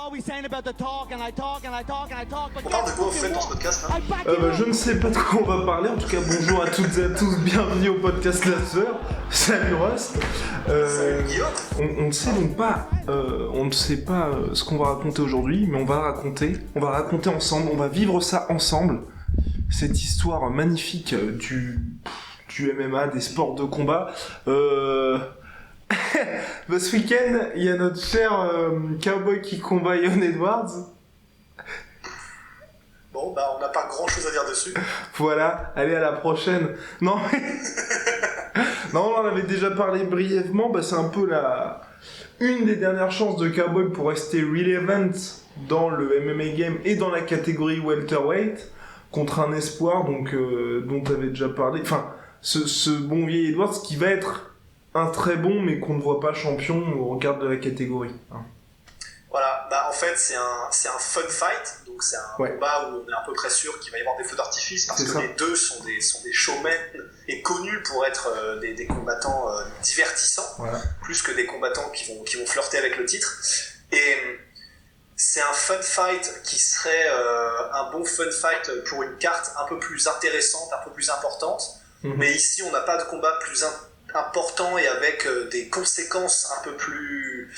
always saying about the talk, and I talk, and I talk, and I talk, but On parle de quoi, au fait, dans ce podcast, là? Je ne sais pas de quoi on va parler. En tout cas, bonjour à toutes et à tous. Bienvenue au podcast La Sœur. Salut Rust. Salut Guillaume. On ne sait donc pas, ce qu'on va raconter aujourd'hui, mais on va raconter ensemble. On va vivre ça ensemble. Cette histoire magnifique du MMA, des sports de combat. Ce week-end, il y a notre cher cowboy qui combat Leon Edwards. Bon, bah on n'a pas grand-chose à dire dessus. Voilà, allez à la prochaine. Non, non, on en avait déjà parlé brièvement. C'est un peu une des dernières chances de Cowboy pour rester relevant dans le MMA game et dans la catégorie welterweight contre un espoir dont tu avais déjà parlé. Enfin, ce bon vieil Edwards qui va être un très bon, mais qu'on ne voit pas champion au regard de la catégorie. Voilà, en fait c'est un fun fight, donc c'est un combat où on est à peu près sûr qu'il va y avoir des feux d'artifice parce que les deux sont des showmen et connus pour être des combattants divertissants, plus que des combattants qui vont flirter avec le titre. Et c'est un fun fight qui serait un bon fun fight pour une carte un peu plus intéressante, un peu plus importante. Mais ici on n'a pas de combat plus important et avec des conséquences un peu plus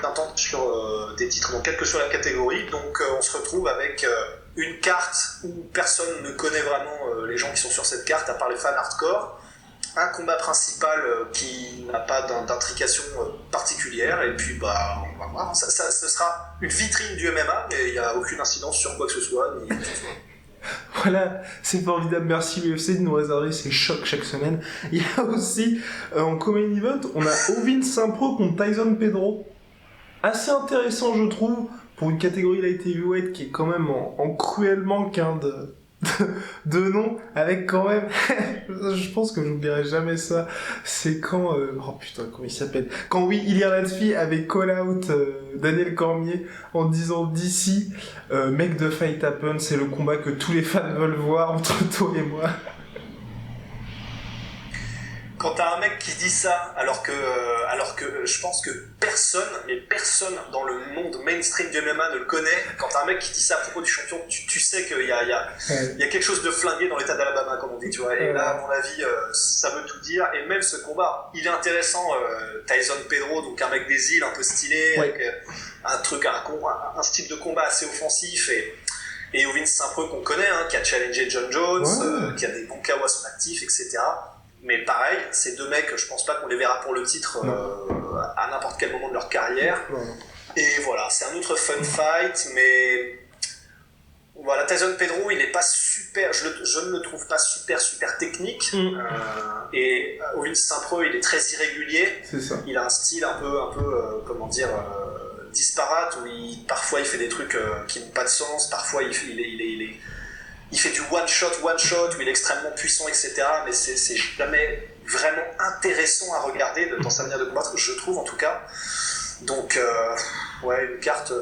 intenses sur des titres dans quelle que soit la catégorie. Donc on se retrouve avec une carte où personne ne connaît vraiment les gens qui sont sur cette carte à part les fans hardcore, un combat principal qui n'a pas d'intrication particulière, et puis on va voir, ce sera une vitrine du MMA, mais il n'y a aucune incidence sur quoi que ce soit, ni quoi que ce soit. Voilà, c'est formidable, merci l'UFC de nous réserver ces chocs chaque semaine. Il y a aussi, en Common Event, on a Ovin Saint-Pro contre Tyson Pedro. Assez intéressant, je trouve, pour une catégorie light heavyweight qui est quand même en cruel manque de nom, avec quand même, je pense que j'oublierai jamais ça, c'est quand, comment il s'appelle, quand Ilir Latifi avait call out Daniel Cormier en disant d'ici, make the fight happen, c'est le combat que tous les fans veulent voir entre toi et moi. Quand t'as un mec qui dit ça, alors que je pense que personne dans le monde mainstream du MMA ne le connaît, quand t'as un mec qui dit ça à propos du champion, tu sais qu'il y a quelque chose de flingué dans l'état d'Alabama, comme on dit, tu vois. Et là, à mon avis, ça veut tout dire. Et même ce combat, il est intéressant. Tyson Pedro, donc un mec des îles, un peu stylé, avec un style de combat assez offensif, et Ovin Saint-Preux qu'on connaît, qui a challengé John Jones, qui a des bons KO à son actif, etc. Mais pareil, ces deux mecs, je pense pas qu'on les verra pour le titre à n'importe quel moment de leur carrière. Et voilà, c'est un autre fun fight, mais voilà, Tyson Pedro, il est pas super, je ne le trouve pas super technique. Et Ovin Saint-Preux, il est très irrégulier. C'est ça. Il a un style un peu disparate, où parfois il fait des trucs qui n'ont pas de sens, parfois il fait du one shot où il est extrêmement puissant, etc. Mais c'est jamais vraiment intéressant à regarder dans sa manière de combattre, je trouve en tout cas. Donc, une carte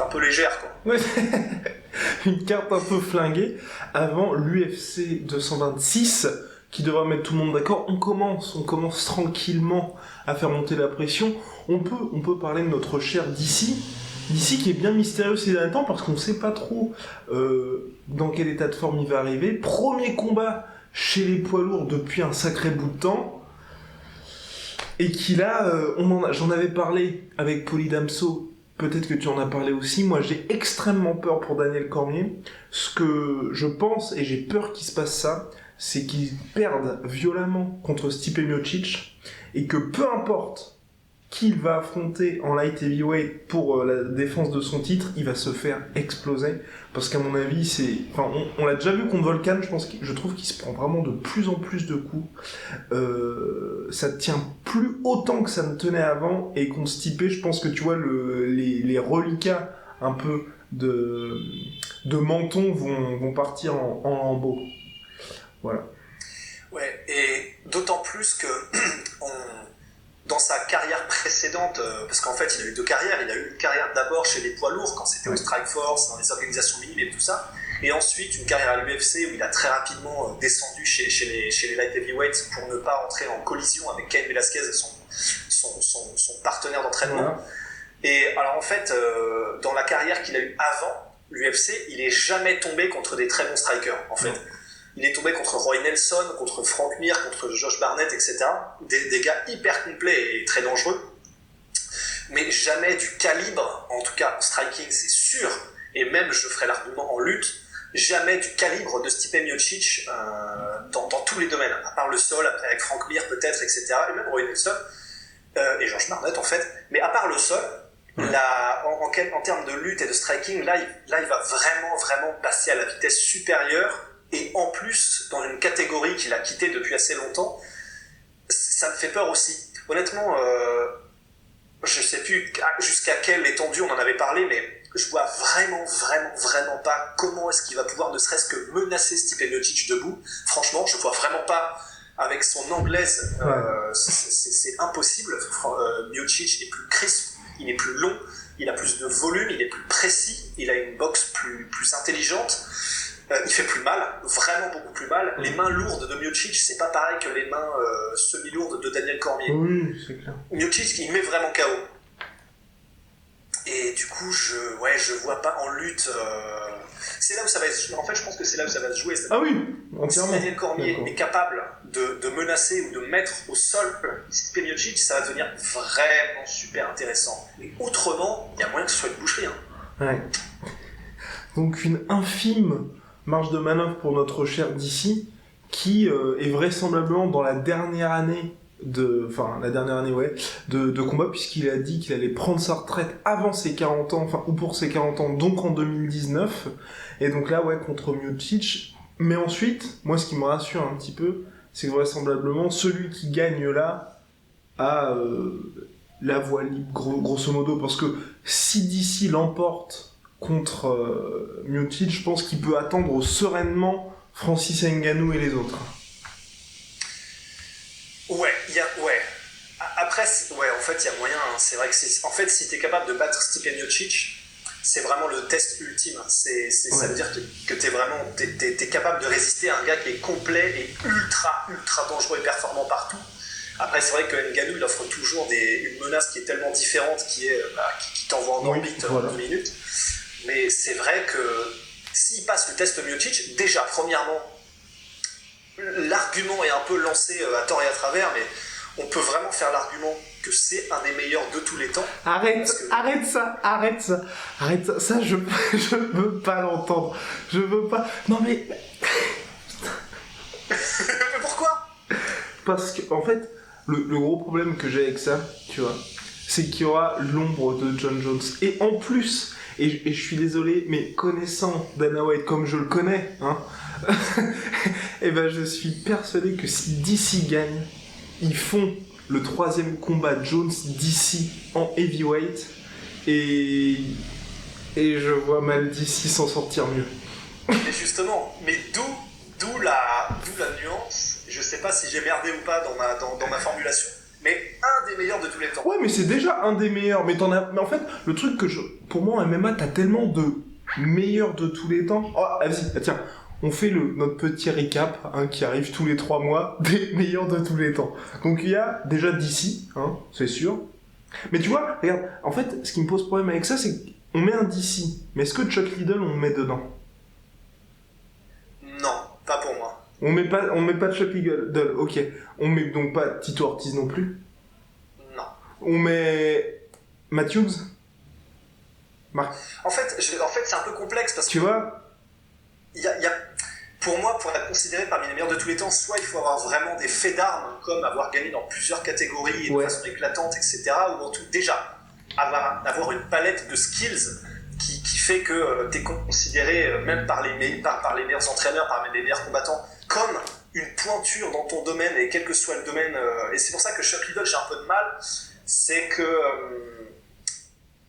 un peu légère, quoi. Ouais. Une carte un peu flinguée avant l'UFC 226 qui devra mettre tout le monde d'accord. On commence tranquillement à faire monter la pression. On peut parler de notre cher DC qui est bien mystérieux ces derniers temps parce qu'on ne sait pas trop dans quel état de forme il va arriver. Premier combat chez les poids lourds depuis un sacré bout de temps. Et qu'il a, j'en avais parlé avec Paulie Damso, peut-être que tu en as parlé aussi. Moi j'ai extrêmement peur pour Daniel Cormier. Ce que je pense, et j'ai peur qu'il se passe ça, c'est qu'il perde violemment contre Stipe Miocic et que peu importe qu'il va affronter en light heavyweight pour la défense de son titre, il va se faire exploser. Parce qu'à mon avis, on l'a déjà vu contre Volkan, je trouve qu'il se prend vraiment de plus en plus de coups. Ça tient plus autant que ça ne tenait avant, et contre Stipe, je pense que tu vois, les reliquats un peu de menton vont partir en lambeaux. Voilà. Ouais, et d'autant plus que dans sa carrière précédente, parce qu'en fait il a eu deux carrières, il a eu une carrière d'abord chez les poids lourds quand c'était au Strikeforce, dans les organisations minimes et tout ça, et ensuite une carrière à l'UFC où il a très rapidement descendu chez les light heavyweights pour ne pas entrer en collision avec Cain Velasquez, son son partenaire d'entraînement. Voilà. Et alors en fait, dans la carrière qu'il a eue avant l'UFC, il est jamais tombé contre des très bons strikers en fait. Il est tombé contre Roy Nelson, contre Frank Mir, contre Josh Barnett, etc. Des gars hyper complets et très dangereux, mais jamais du calibre, en tout cas en striking c'est sûr, et même je ferai l'argument en lutte, jamais du calibre de Stipe Miocic dans tous les domaines, à part le sol, après avec Frank Mir peut-être, etc. Et même Roy Nelson et Josh Barnett en fait, mais à part le sol, en termes de lutte et de striking, là il va vraiment passer à la vitesse supérieure, et en plus dans une catégorie qu'il a quittée depuis assez longtemps. Ça me fait peur aussi. Honnêtement, je sais plus jusqu'à quelle étendue on en avait parlé, mais je vois vraiment pas comment est-ce qu'il va pouvoir ne serait-ce que menacer Stipe Miocic debout. Franchement, je vois vraiment pas. Avec son anglaise, c'est impossible. Miocic est plus crisp, il est plus long, il a plus de volume, il est plus précis, il a une boxe plus intelligente. Il fait plus mal, vraiment beaucoup plus mal. Les mains lourdes de Miocic, c'est pas pareil que les mains semi-lourdes de Daniel Cormier. Oui, c'est clair. Miocic, il met vraiment KO. Et du coup, je vois pas en lutte. C'est là où ça va être. En fait, je pense que c'est là où ça va se jouer. Ah oui, entièrement. Si Daniel Cormier est capable de menacer ou de mettre au sol Stipe Miocic, ça va devenir vraiment super intéressant. Mais autrement, il y a moyen que ce soit une boucherie. Ouais. Donc une infime marge de manœuvre pour notre cher DC, qui est vraisemblablement dans la dernière année de combat, puisqu'il a dit qu'il allait prendre sa retraite avant ses 40 ans, ou pour ses 40 ans, donc en 2019, et donc là, contre Miocic. Mais ensuite, moi, ce qui me rassure un petit peu, c'est que vraisemblablement, celui qui gagne là a la voie libre, grosso modo, parce que si DC l'emporte contre Miocic, je pense qu'il peut attendre sereinement Francis Ngannou et les autres. Après, en fait, il y a moyen. C'est vrai que en fait, si t'es capable de battre Stipe Miocic, c'est vraiment le test ultime. Ça veut dire que t'es capable de résister à un gars qui est complet et ultra dangereux et performant partout. Après, c'est vrai que Ngannou, il offre toujours une menace qui est tellement différente, qui t'envoie en orbite en 2 minutes. Mais c'est vrai que s'il passe le test Miocic, déjà, premièrement, l'argument est un peu lancé à tort et à travers, mais on peut vraiment faire l'argument que c'est un des meilleurs de tous les temps. Arrête ça, ça je veux pas l'entendre, je veux pas, non mais... Mais pourquoi ? Parce que, en fait, le gros problème que j'ai avec ça, tu vois, c'est qu'il y aura l'ombre de John Jones, et en plus... Et je suis désolé, mais connaissant Dana White comme je le connais, et ben je suis persuadé que si DC gagne, ils font le 3e combat Jones-DC en heavyweight, et je vois mal DC s'en sortir mieux. Mais justement, d'où la nuance. Je sais pas si j'ai merdé ou pas dans ma formulation. Mais un des meilleurs de tous les temps. Ouais, mais c'est déjà un des meilleurs. Mais en fait, le truc pour moi, en MMA, t'as tellement de meilleurs de tous les temps. Oh, vas-y, tiens, on fait notre petit récap, qui arrive tous les 3 mois, des meilleurs de tous les temps. Donc il y a déjà DC, c'est sûr. Mais tu vois, regarde, en fait, ce qui me pose problème avec ça, c'est qu'on met un DC. Mais est-ce que Chuck Liddell, on le met dedans ? Non, pas pour moi. On met pas Chuck Liddell, ok. On met donc pas Tito Ortiz non plus. Non. On met Matthews. En fait, c'est un peu complexe parce que... Tu vois ? Pour moi, pour la considérer parmi les meilleurs de tous les temps, soit il faut avoir vraiment des faits d'armes, comme avoir gagné dans plusieurs catégories et de façon éclatante, etc. Ou en tout, déjà, avoir une palette de skills qui fait que tu es considéré, même par les meilleurs entraîneurs, par les meilleurs combattants, comme une pointure dans ton domaine, et quel que soit le domaine. Et c'est pour ça que Chuck Liddell, j'ai un peu de mal, c'est que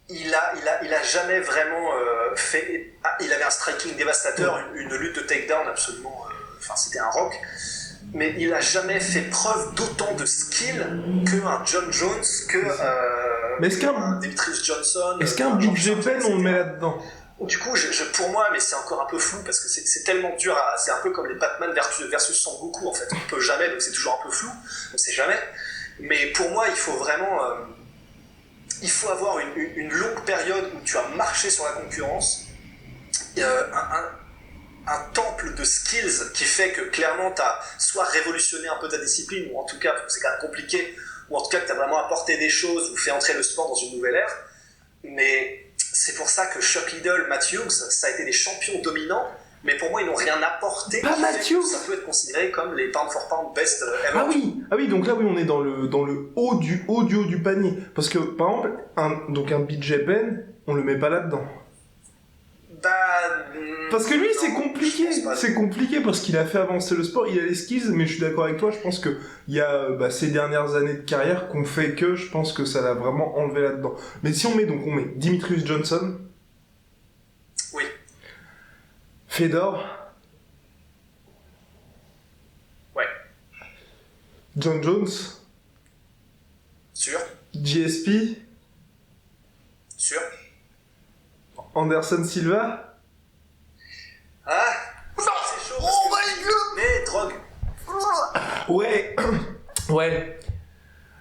il a jamais vraiment fait... il avait un striking dévastateur, une lutte de takedown absolument... c'était un rock. Mais il a jamais fait preuve d'autant de skill qu'un John Jones, mais est-ce qu'un Demetrius Johnson... Est-ce qu'un Big Japan, on le met là-dedans ? Du coup, pour moi, mais c'est encore un peu flou, parce que c'est tellement dur, c'est un peu comme les Batman versus Son Goku, en fait. On peut jamais, donc c'est toujours un peu flou, on sait jamais. Mais pour moi, il faut vraiment... il faut avoir une longue période où tu as marché sur la concurrence, un temple de skills qui fait que clairement tu as soit révolutionné un peu ta discipline, ou en tout cas, parce que c'est quand même compliqué, ou en tout cas que tu as vraiment apporté des choses ou fait entrer le sport dans une nouvelle ère. Mais c'est pour ça que Chuck Liddell, Matt Hughes, ça a été des champions dominants, mais pour moi ils n'ont rien apporté. Pas Matt Hughes. Ça peut être considéré comme les pound for pound best ever. Ah oui, donc là oui, on est dans le haut du panier. Parce que par exemple, un BJ Penn, on le met pas là-dedans. Parce que lui, c'est compliqué. C'est compliqué parce qu'il a fait avancer le sport, il a les skills, mais je suis d'accord avec toi, je pense que il y a ces dernières années de carrière qu'on fait que je pense que ça l'a vraiment enlevé là-dedans. Mais si on met Dimitrius Johnson. Oui. Fedor. Ouais. John Jones. Sûr. GSP. Sûr. Anderson Silva. Ah, c'est chaud. Oh my god. Mais drogue. Ouais. Ouais.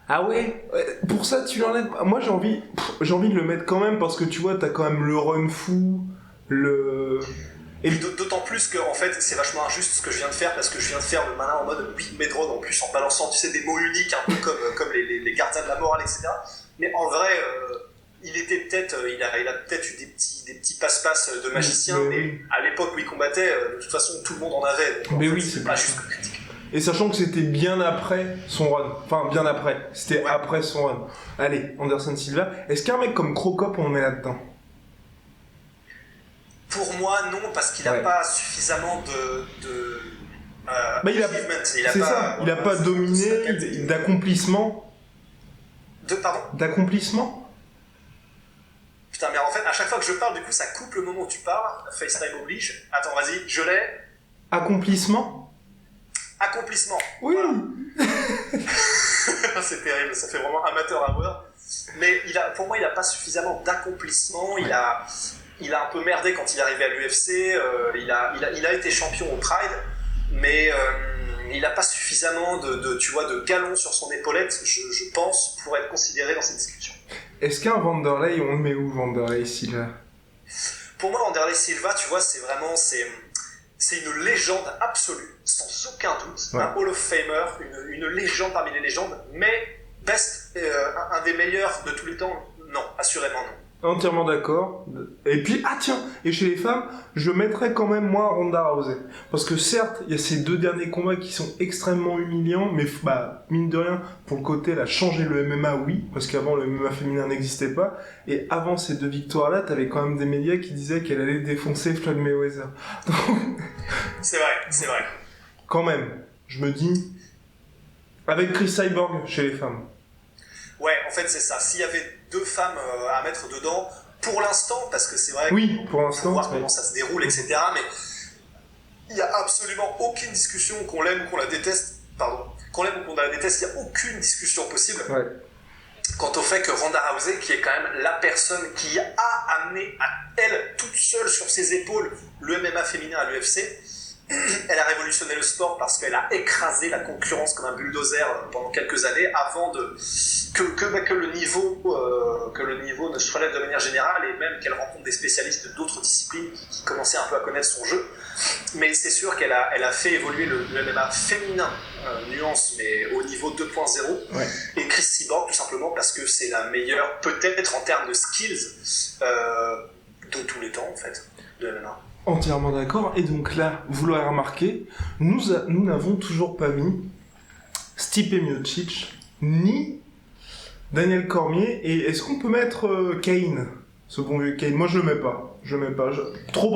Ah ouais. Pour ça, tu l'enlèves. Moi, j'ai envie de le mettre quand même parce que tu vois, t'as quand même le run fou, Et d'autant plus que en fait, c'est vachement injuste ce que je viens de faire parce que je viens de faire le malin en mode oui, mais drogue en plus en balançant, tu sais, des mots uniques un peu comme les gardiens de la morale, etc. Mais en vrai. Il a peut-être eu des petits passe-passe de magicien, mais à l'époque où il combattait, de toute façon tout le monde en avait. Donc, mais en fait, oui, c'est pas juste critique. Et sachant que c'était bien après son run. Enfin, bien après. C'était après son run. Allez, Anderson Silva. Est-ce qu'un mec comme Crocop, on met là-dedans ? Pour moi, non, parce qu'il n'a pas suffisamment de il a pas dominé d'accomplissement. Pardon ? D'accomplissement ? Putain, mais en fait, à chaque fois que je parle, du coup, ça coupe le moment où tu parles. FaceTime oblige. Attends, vas-y, je l'ai. Accomplissement ? Oui. Voilà. C'est terrible, ça fait vraiment amateur à voir. Mais pour moi, il n'a pas suffisamment d'accomplissement. Il a un peu merdé quand il est arrivé à l'UFC. Il a été champion au Pride, mais il n'a pas suffisamment de galons sur son épaulette, je pense, pour être considéré dans cette discussion. Est-ce qu'un Wanderlei, on le met où, Wanderlei Silva ? Pour moi, Wanderlei Silva, tu vois, c'est une légende absolue, sans aucun doute. Un Hall of Famer, une légende parmi les légendes, mais un des meilleurs de tous les temps, non, assurément non. Entièrement d'accord. Et puis, et chez les femmes, je mettrais quand même moi Ronda Rousey. Parce que certes, il y a ces 2 derniers combats qui sont extrêmement humiliants, mais mine de rien, pour le côté, elle a changé le MMA, oui, parce qu'avant, le MMA féminin n'existait pas. Et avant ces 2 victoires-là, t'avais quand même des médias qui disaient qu'elle allait défoncer Floyd Mayweather. C'est vrai. Quand même, je me dis, avec Chris Cyborg chez les femmes. Ouais, en fait, c'est ça. S'il y avait 2 femmes à mettre dedans, pour l'instant, parce que c'est vrai pour l'instant, faut voir comment ça se déroule, etc. Mais il n'y a absolument aucune discussion, qu'on l'aime ou qu'on la déteste, il n'y a aucune discussion possible quant au fait que Ronda Rousey, qui est quand même la personne qui a amené à elle, toute seule sur ses épaules, le MMA féminin à l'UFC, elle a révolutionné le sport parce qu'elle a écrasé la concurrence comme un bulldozer pendant quelques années avant que le niveau ne se relève de manière générale et même qu'elle rencontre des spécialistes d'autres disciplines qui commençaient un peu à connaître son jeu. Mais c'est sûr qu'elle a fait évoluer le MMA féminin, nuance, mais au niveau 2.0. Et Chris Cyborg, tout simplement parce que c'est la meilleure, peut-être en termes de skills, de tous les temps en fait, de MMA. Entièrement d'accord. Et donc là, vous l'aurez remarqué, nous n'avons toujours pas mis Stipe Miocic ni Daniel Cormier. Et est-ce qu'on peut mettre Cain, ce bon vieux Cain ? Moi, je le mets pas. Trop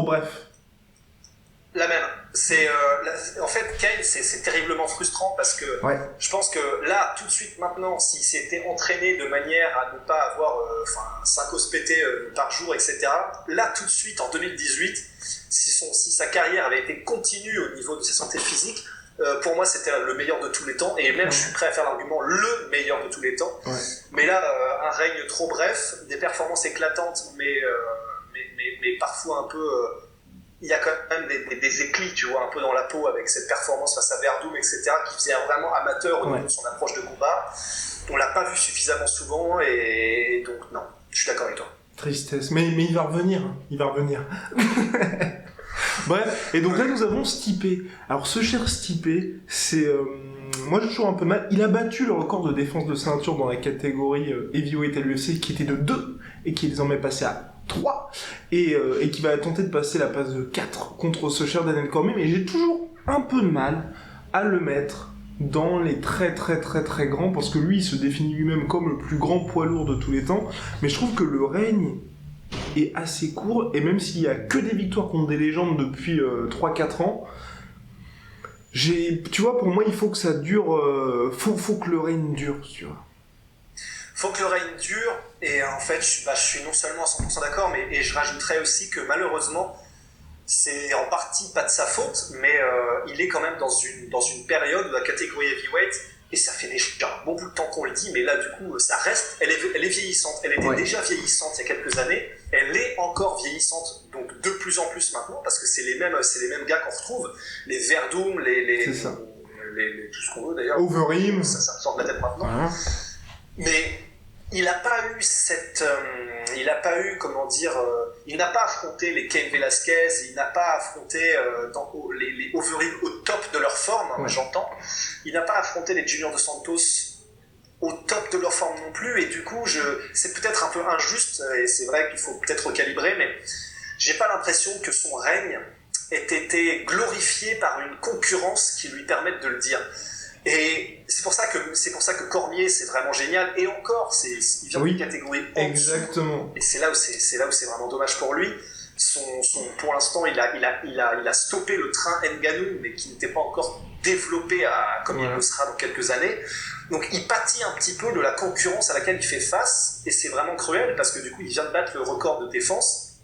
bref. La même. En fait, Cain, c'est terriblement frustrant parce que je pense que là, tout de suite maintenant, s'il s'était entraîné de manière à ne pas avoir 5 os pétés par jour, etc., là, tout de suite, en 2018, si sa carrière avait été continue au niveau de sa santé physique, pour moi, c'était le meilleur de tous les temps, et même je suis prêt à faire l'argument le meilleur de tous les temps. Mais là, un règne trop bref, des performances éclatantes, mais parfois un peu il y a quand même des éclats, tu vois, un peu dans la peau avec cette performance face à Verdum, etc., qui faisait vraiment amateur au niveau de son approche de combat. On l'a pas vu suffisamment souvent, et donc non, je suis d'accord avec toi. Tristesse, mais il va revenir, hein. Il va revenir. Bref, et donc là nous avons Stipe. Alors ce cher Stipe, c'est... moi j'ai toujours un peu de mal. Il a battu le record de défense de ceinture dans la catégorie Heavyweight à l'UFC qui était de 2 et qui est désormais passé à 3 et qui va tenter de passer la passe de 4 contre ce cher Daniel Cormier, mais j'ai toujours un peu de mal à le mettre dans les très très très très grands, parce que lui il se définit lui-même comme le plus grand poids lourd de tous les temps, mais je trouve que le règne est assez court, et même s'il y a que des victoires contre des légendes depuis 3-4 ans, tu vois, pour moi il faut que ça dure, faut que le règne dure, tu vois. Faut que le règne dure, et en fait je suis non seulement à 100% d'accord, et je rajouterais aussi que malheureusement c'est en partie pas de sa faute, mais il est quand même dans une période de la catégorie heavyweight, et ça fait déjà beaucoup de temps qu'on le dit, mais là du coup ça reste, elle est vieillissante, elle était déjà vieillissante il y a quelques années, elle est encore vieillissante, donc de plus en plus maintenant, parce que c'est les mêmes gars qu'on retrouve, les Verdum, tout ce qu'on veut d'ailleurs, Overeem, ça me sort de la tête maintenant, mais il n'a pas eu, comment dire, il n'a pas affronté les Cain Velasquez, il n'a pas affronté les Overeem au top de leur forme, j'entends. Il n'a pas affronté les Junior dos Santos au top de leur forme non plus, et du coup, c'est peut-être un peu injuste, et c'est vrai qu'il faut peut-être recalibrer, mais j'ai pas l'impression que son règne ait été glorifié par une concurrence qui lui permette de le dire. Et c'est pour ça que Cormier c'est vraiment génial, et encore il vient d'une catégorie exactement. Et c'est là où c'est vraiment dommage pour lui. Pour l'instant il a stoppé le train Ngannou, mais qui n'était pas encore développé comme il le sera dans quelques années. Donc il pâtit un petit peu de la concurrence à laquelle il fait face, et c'est vraiment cruel parce que du coup il vient de battre le record de défense.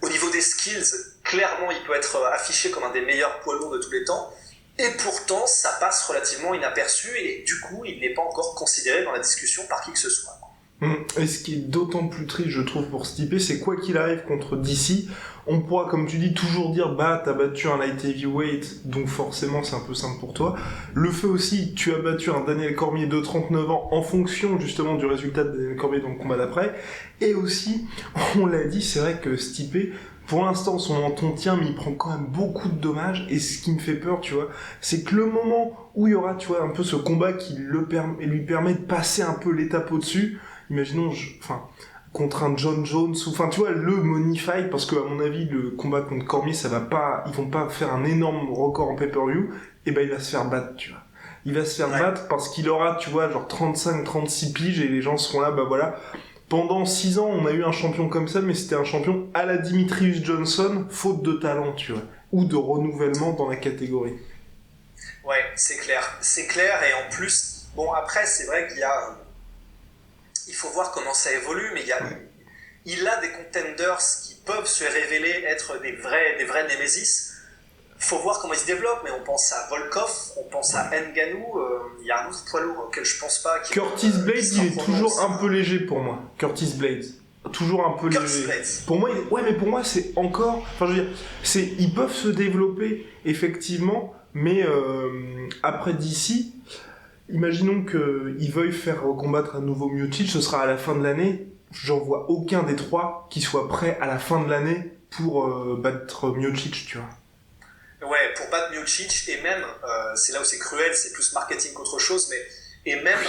Au niveau des skills, clairement il peut être affiché comme un des meilleurs poids lourds de tous les temps. Et pourtant, ça passe relativement inaperçu, et du coup, il n'est pas encore considéré dans la discussion par qui que ce soit. Et ce qui est d'autant plus triste, je trouve, pour Stipe, c'est quoi qu'il arrive contre DC, on pourra, comme tu dis, toujours dire « Bah, t'as battu un light heavyweight, donc forcément, c'est un peu simple pour toi. » Le fait aussi, tu as battu un Daniel Cormier de 39 ans en fonction, justement, du résultat de Daniel Cormier dans le combat d'après. Et aussi, on l'a dit, c'est vrai que Stipe... Pour l'instant, son menton tient, mais il prend quand même beaucoup de dommages, et ce qui me fait peur, tu vois, c'est que le moment où il y aura, tu vois, un peu ce combat qui lui permet de passer un peu l'étape au-dessus, imaginons, contre un John Jones, ou, tu vois, le money fight, parce que, à mon avis, le combat contre Cormier, ils vont pas faire un énorme record en pay-per-view, et ben, il va se faire battre, tu vois. Il va se faire battre parce qu'il aura, tu vois, genre 35-36 piges, et les gens seront là, bah voilà. Pendant 6 ans, on a eu un champion comme ça, mais c'était un champion à la Demetrius Johnson, faute de talent, tu vois, ou de renouvellement dans la catégorie. Ouais, c'est clair. C'est clair, et en plus, bon, après, c'est vrai il faut voir comment ça évolue, mais il a des contenders qui peuvent se révéler être des vrais Nemesis. Faut voir comment il se développe, mais on pense à Volkov, on pense à Ngannou, il y a un autre poids lourd auquel je pense pas. Curtis Blades, il est toujours un peu léger pour moi. Curtis Blades. Toujours un peu léger. Pour moi, mais pour moi, c'est encore... Enfin, je veux dire, ils peuvent se développer, effectivement, mais après d'ici, imaginons qu'ils veuillent faire combattre à nouveau Miocic, ce sera à la fin de l'année. J'en vois aucun des trois qui soit prêt à la fin de l'année pour battre Miocic, tu vois. Ouais, pour battre Miocic, et même, c'est là où c'est cruel, c'est plus marketing qu'autre chose, et même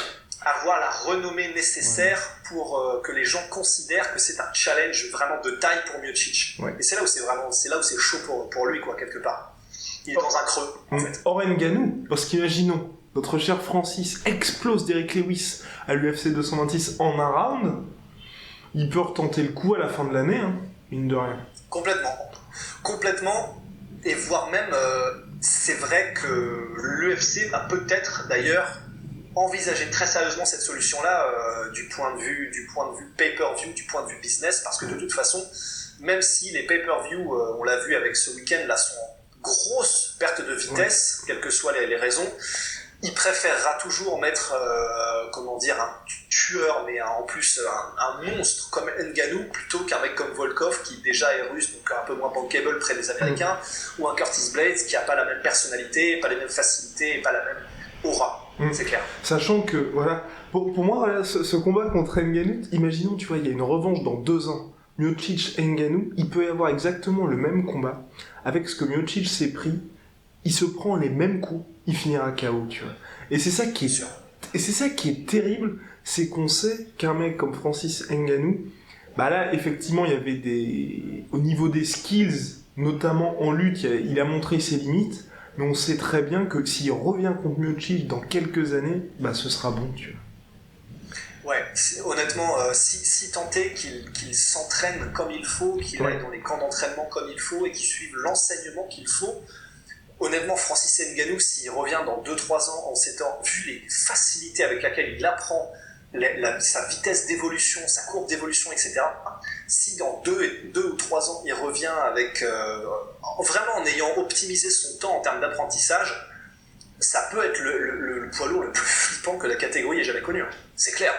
avoir la renommée nécessaire pour que les gens considèrent que c'est un challenge vraiment de taille pour Miocic. Et c'est là où c'est chaud pour lui, quoi, quelque part. Il est dans un creux, en fait. Or Ngannou, parce qu'imaginons, notre cher Francis explose Derrick Lewis à l'UFC 226 en un round, il peut retenter le coup à la fin de l'année, hein, mine de rien. Complètement. Et voire même, c'est vrai que l'UFC va peut-être d'ailleurs envisager très sérieusement cette solution-là du point de vue pay-per-view, du point de vue business, parce que de toute façon, même si les pay-per-view, on l'a vu avec ce week-end, là, sont en grosse perte de vitesse, quelles que soient les raisons, il préférera toujours mettre, comment dire, un tueur, mais en plus un monstre comme Ngannou, plutôt qu'un mec comme Volkov, qui déjà est russe, donc un peu moins bankable près des Américains, ou un Curtis Blades, qui n'a pas la même personnalité, pas les mêmes facilités, et pas la même aura, c'est clair. Sachant que, voilà, pour moi, voilà, ce combat contre Ngannou, imaginons, tu vois, il y a une revanche dans 2 ans, Miocic et Ngannou, il peut y avoir exactement le même combat, avec ce que Miocic s'est pris, il se prend les mêmes coups, il finira KO, tu vois. Et c'est ça qui est terrible, c'est qu'on sait qu'un mec comme Francis Ngannou, bah là, effectivement, il y avait au niveau des skills, notamment en lutte, il a montré ses limites, mais on sait très bien que s'il revient contre Miocic dans quelques années, bah ce sera bon, tu vois. Ouais, honnêtement, si tant est qu'il s'entraîne comme il faut, qu'il aille dans les camps d'entraînement comme il faut et qu'il suive l'enseignement qu'il faut, honnêtement, Francis Ngannou, s'il revient dans 2-3 ans en s'étant vu les facilités avec lesquelles il apprend, sa vitesse d'évolution, sa courbe d'évolution, etc., si dans 2 ou 3 ans, il revient avec vraiment en ayant optimisé son temps en termes d'apprentissage, ça peut être le poids lourd le plus flippant que la catégorie ait jamais connu. C'est clair.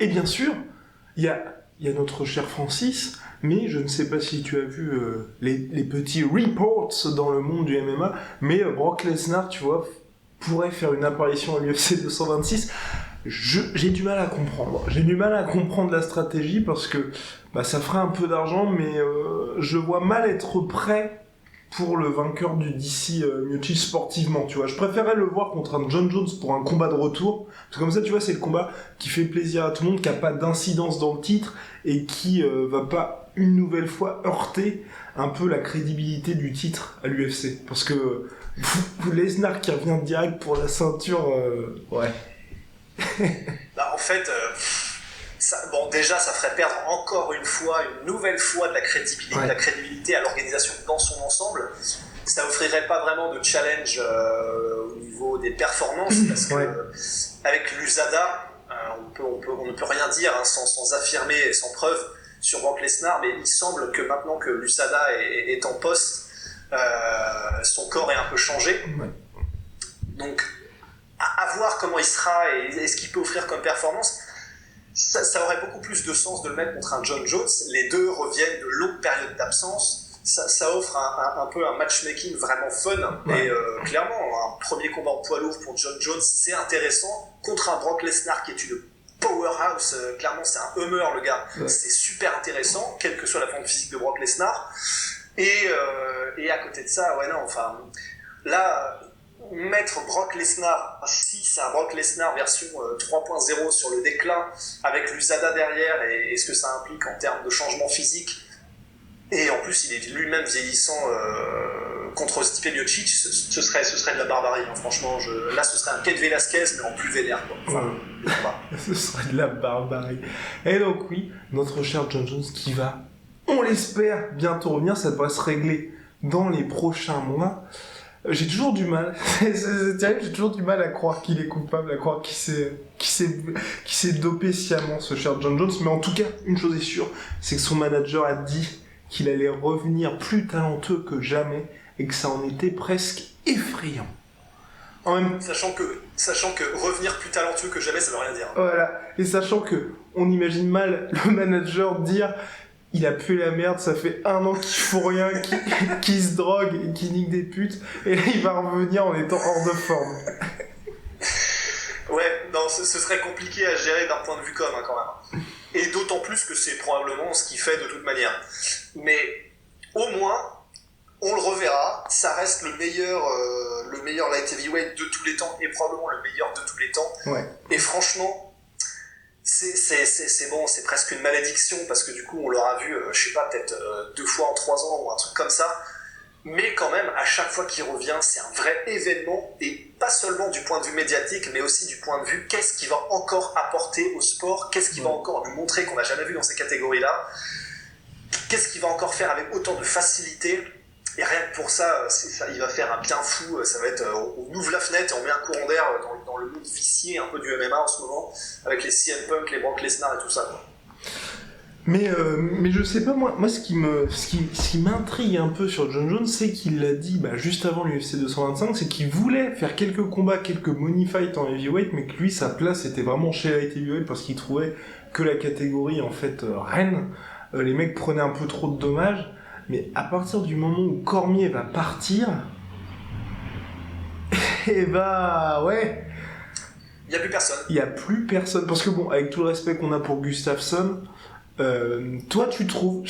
Et bien sûr, il y a notre cher Francis, mais je ne sais pas si tu as vu les petits reports dans le monde du MMA, mais Brock Lesnar, tu vois, pourrait faire une apparition à l'UFC 226. J'ai du mal à comprendre. J'ai du mal à comprendre la stratégie parce que bah, ça ferait un peu d'argent, mais je vois mal être prêt pour le vainqueur du DC Miocic sportivement, tu vois. Je préférerais le voir contre un John Jones pour un combat de retour, parce que comme ça, tu vois, c'est le combat qui fait plaisir à tout le monde, qui a pas d'incidence dans le titre et qui va pas une nouvelle fois heurter un peu la crédibilité du titre à l'UFC, parce que Lesnar qui revient direct pour la ceinture, ouais. Bah, en fait, déjà, ça ferait perdre encore une nouvelle fois de la crédibilité à l'organisation dans son ensemble. Ça offrirait pas vraiment de challenge au niveau des performances, parce que avec l'USADA, on ne peut rien dire sans affirmer et sans preuve sur Brock Lesnar, mais il semble que maintenant que l'USADA est en poste, son corps est un peu changé. Donc, à voir comment il sera et ce qu'il peut offrir comme performance, ça aurait beaucoup plus de sens de le mettre contre un John Jones. Les deux reviennent de longues périodes d'absence. Ça offre un peu un matchmaking vraiment fun. Et clairement, un premier combat en poids lourd pour John Jones, c'est intéressant. Contre un Brock Lesnar qui est une powerhouse, clairement c'est un humeur le gars. C'est super intéressant, quelle que soit la forme physique de Brock Lesnar. Et à côté de ça, là, mettre Brock Lesnar, si c'est un Brock Lesnar version 3.0 sur le déclin, avec l'USADA derrière et ce que ça implique en termes de changement physique, et en plus il est lui-même vieillissant contre Stipe Miocic, ce serait de la barbarie, hein, franchement. Là ce serait un Cain Velasquez mais en plus vénère, quoi. Ce serait de la barbarie. Et donc oui, notre cher John Jones qui va, on l'espère, bientôt revenir, ça devrait se régler dans les prochains mois. J'ai toujours du mal, c'est terrible, j'ai toujours du mal à croire qu'il est coupable, à croire qu'il s'est dopé sciemment, ce cher John Jones, mais en tout cas, une chose est sûre, c'est que son manager a dit qu'il allait revenir plus talentueux que jamais, et que ça en était presque effrayant. Sachant que revenir plus talentueux que jamais, ça veut rien dire. Voilà, et sachant que on imagine mal le manager dire... Il a pué la merde, ça fait 1 an qu'il faut rien, qu'il se drogue et qu'il nique des putes, et là il va revenir en étant hors de forme. Ouais, non, ce serait compliqué à gérer d'un point de vue com, quand même. Et d'autant plus que c'est probablement ce qu'il fait de toute manière. Mais au moins, on le reverra, ça reste le meilleur light heavyweight de tous les temps, et probablement le meilleur de tous les temps. Ouais. Et franchement... C'est bon, c'est presque une malédiction parce que du coup on l'aura vu, je sais pas, peut-être 2 fois en 3 ans ou un truc comme ça. Mais quand même, à chaque fois qu'il revient, c'est un vrai événement, et pas seulement du point de vue médiatique, mais aussi du point de vue qu'est-ce qu'il va encore apporter au sport, qu'est-ce qu'il va encore nous montrer qu'on n'a jamais vu dans ces catégories-là, qu'est-ce qu'il va encore faire avec autant de facilité. Et rien que pour ça, il va faire un bien fou. Ça va être, on ouvre la fenêtre et on met un courant d'air dans le monde vicié un peu du MMA en ce moment, avec les CM Punk, les Brock Lesnar et tout ça, quoi. Mais je sais pas, moi ce qui m'intrigue un peu sur John Jones, c'est qu'il l'a dit juste avant l'UFC 225, c'est qu'il voulait faire quelques combats, quelques money fights en heavyweight, mais que lui, sa place était vraiment chez light heavyweight parce qu'il trouvait que la catégorie, en fait, reine, les mecs prenaient un peu trop de dommages, mais à partir du moment où Cormier va partir, et ouais... Il n'y a plus personne. Il n'y a plus personne, parce que bon, avec tout le respect qu'on a pour Gustafsson, toi tu trouves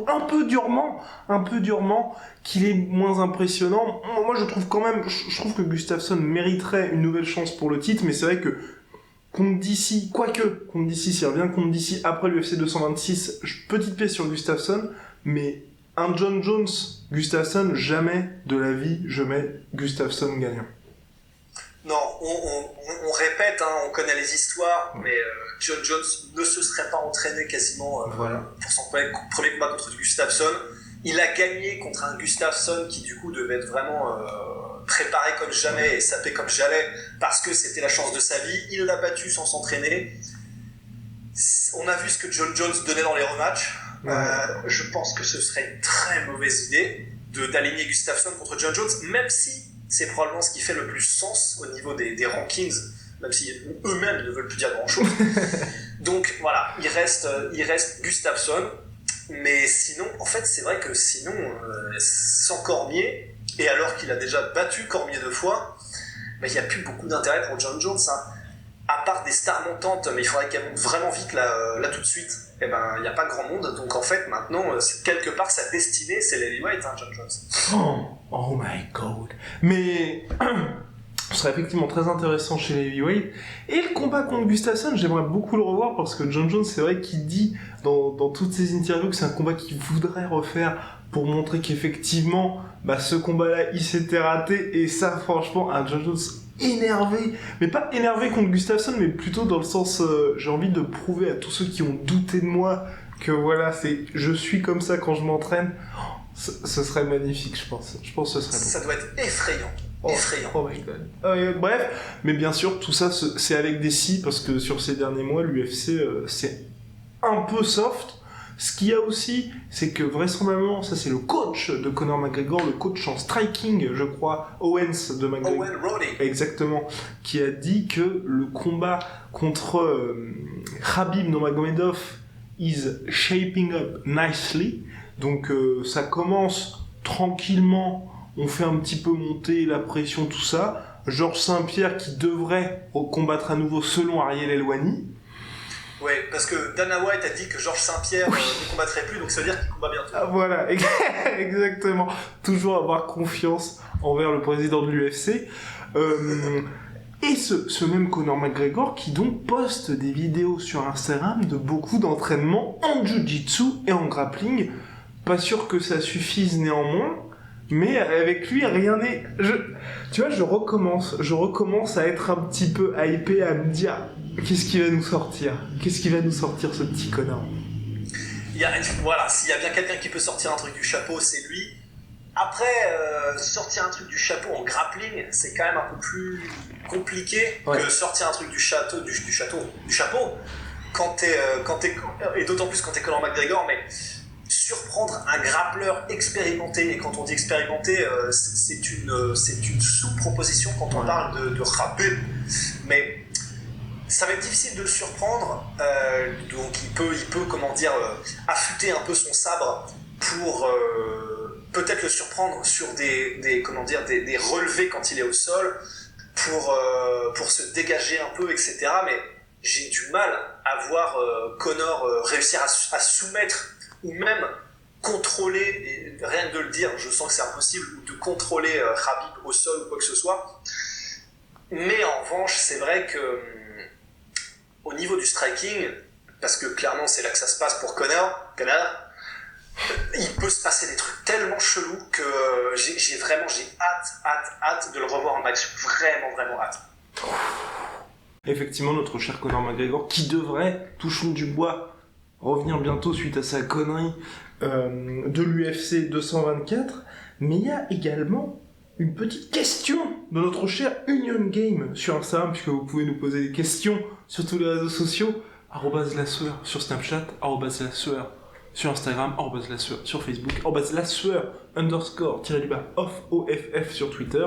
un peu durement qu'il est moins impressionnant. Moi je trouve quand même, je trouve que Gustafsson mériterait une nouvelle chance pour le titre, mais c'est vrai que contre DC, s'il revient contre DC après l'UFC 226, petite pièce sur Gustafsson, mais un John Jones, Gustafsson, jamais de la vie je mets Gustafsson gagnant. Non, on répète, on connaît les histoires, mais John Jones ne se serait pas entraîné quasiment pour son premier combat contre Gustafsson. Il a gagné contre un Gustafsson qui du coup devait être vraiment préparé comme jamais et sapé comme jamais parce que c'était la chance de sa vie. Il l'a battu sans s'entraîner. On a vu ce que John Jones donnait dans les rematchs. Je pense que ce serait une très mauvaise idée d'aligner Gustafsson contre John Jones, même si c'est probablement ce qui fait le plus sens au niveau des rankings, même si eux-mêmes ne veulent plus dire grand-chose. Donc voilà, il reste Gustafsson, mais sinon, en fait, c'est vrai que sinon, sans Cormier, et alors qu'il a déjà battu Cormier 2 fois, il n'y a plus beaucoup d'intérêt pour John Jones. À part des stars montantes, mais il faudrait qu'elles montent vraiment vite là tout de suite. Il n'y a pas grand monde, donc en fait, maintenant, quelque part, sa destinée, c'est l'heavyweight, John Jones. Oh my god. Mais ce serait effectivement très intéressant chez les heavyweight. Et le combat contre Gustafsson, j'aimerais beaucoup le revoir parce que John Jones, c'est vrai qu'il dit dans toutes ses interviews que c'est un combat qu'il voudrait refaire pour montrer qu'effectivement, ce combat-là, il s'était raté. Et ça, franchement, un John Jones énervé, mais pas énervé contre Gustafsson, mais plutôt dans le sens, j'ai envie de prouver à tous ceux qui ont douté de moi que voilà, je suis comme ça quand je m'entraîne. Ce serait magnifique, je pense. Je pense que ce serait bon. Ça doit être effrayant. Effrayant. Oh my god. Bref, mais bien sûr, tout ça, c'est avec des si, parce que sur ces derniers mois, l'UFC, c'est un peu soft. Ce qu'il y a aussi, c'est que vraisemblablement, ça c'est le coach de Conor McGregor, le coach en striking, je crois, Owens de McGregor. Owen Roddy. Exactement. Qui a dit que le combat contre Khabib Nurmagomedov is shaping up nicely. Donc ça commence tranquillement, on fait un petit peu monter la pression, tout ça. Georges Saint-Pierre qui devrait combattre à nouveau selon Ariel Helwani. Oui, parce que Dana White a dit que Georges Saint-Pierre ne combattrait plus, donc ça veut dire qu'il combat bientôt. Ah, voilà, exactement. Toujours avoir confiance envers le président de l'UFC. Et ce même Conor McGregor qui donc poste des vidéos sur Instagram de beaucoup d'entraînements en jiu-jitsu et en grappling. Pas sûr que ça suffise néanmoins, mais avec lui rien n'est... Tu vois, je recommence à être un petit peu hypé, à me dire qu'est-ce qu'il va nous sortir ce petit Conor. Voilà, s'il y a bien quelqu'un qui peut sortir un truc du chapeau, c'est lui. Après, sortir un truc du chapeau en grappling, c'est quand même un peu plus compliqué que sortir un truc du chapeau, et d'autant plus quand t'es Conor McGregor, mais surprendre un grappleur expérimenté, et quand on dit expérimenté, c'est une sous-proposition quand on parle de rapper, mais ça va être difficile de le surprendre, donc il peut comment dire, affûter un peu son sabre pour peut-être le surprendre sur des relevés quand il est au sol, pour se dégager un peu, etc. Mais j'ai du mal à voir Conor réussir à soumettre ou même contrôler, et rien que de le dire, je sens que c'est impossible, de contrôler Khabib au sol ou quoi que ce soit. Mais en revanche, c'est vrai que au niveau du striking, parce que clairement c'est là que ça se passe pour Conor, il peut se passer des trucs tellement chelous que j'ai hâte de le revoir en match, vraiment hâte. Effectivement, notre cher Conor McGregor, qui devrait, touchons du bois, revenir bientôt suite à sa connerie de l'UFC 224, mais il y a également une petite question de notre cher Union Game sur Instagram, puisque vous pouvez nous poser des questions sur tous les réseaux sociaux. @lasueur sur Snapchat, @lasueur sur Instagram, @lasueur sur Facebook, @lasueur_off sur Twitter,